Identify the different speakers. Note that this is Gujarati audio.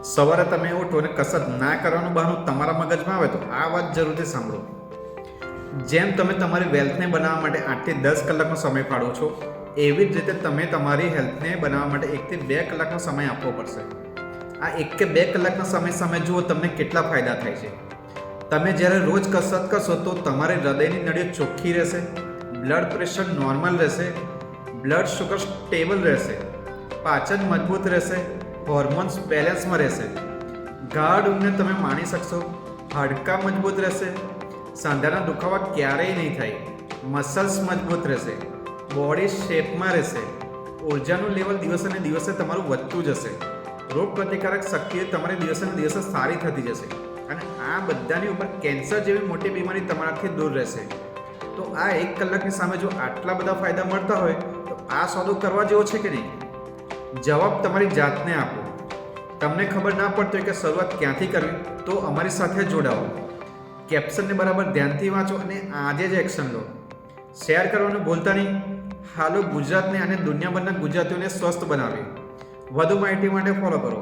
Speaker 1: સવારે તમે ઉઠો અને કસરત ના કરવાનું બહાનું તમારા મગજમાં આવે તો આ વાત જરૂરથી સાંભળો. જેમ તમે તમારી વેલ્થને બનાવવા માટે 8 થી 10 કલાકનો સમય ફાળવો છો, એવી જ રીતે તમે તમારી હેલ્થને બનાવવા માટે 1 થી 2 કલાકનો સમય આપવો પડશે. આ 1 કે 2 કલાકના સમય સામે જુઓ તમને કેટલા ફાયદા થાય છે. તમે જ્યારે રોજ કસરત કરશો તો તમારી હૃદયની નળીઓ ચોખ્ખી રહેશે, બ્લડ પ્રેશર નોર્મલ રહેશે, બ્લડ શુગર સ્ટેબલ રહેશે, પાચન મજબૂત રહેશે, હોર્મોન્સ બેલેન્સમાં રહેશે, ગાઢ ઊંઘને તમે માણી શકશો, હાડકાં મજબૂત રહેશે, સાંધાના દુખાવા ક્યારેય નહીં થાય, મસલ્સ મજબૂત રહેશે, બોડી શેપમાં રહેશે, ઉર્જાનું લેવલ દિવસે ને દિવસે તમારું વધતું જશે, રોગ પ્રતિકારક શક્તિ તમારી દિવસે ને દિવસે સારી થતી જશે અને આ બધાની ઉપર કેન્સર જેવી મોટી બીમારી તમારાથી દૂર રહેશે. તો આ 1 કલાકની સામે જો આટલા બધા ફાયદા મળતા હોય તો આ સોદો કરવા જેવો છે કે નહીં? જવાબ તમારી જાતને આપો. તમને ખબર ના પડતી હોય કે શરૂઆત ક્યાંથી કરવી તો અમારી સાથે જોડાઓ. કેપ્શનને બરાબર ધ્યાનથી વાંચો અને આજે જ એક્શન લો. શેર કરવાનું ભૂલતા નહીં. હાલો ગુજરાતને અને દુનિયાભરના ગુજરાતીઓને સ્વસ્થ બનાવીએ. વધુ માહિતી માટે ફોલો કરો.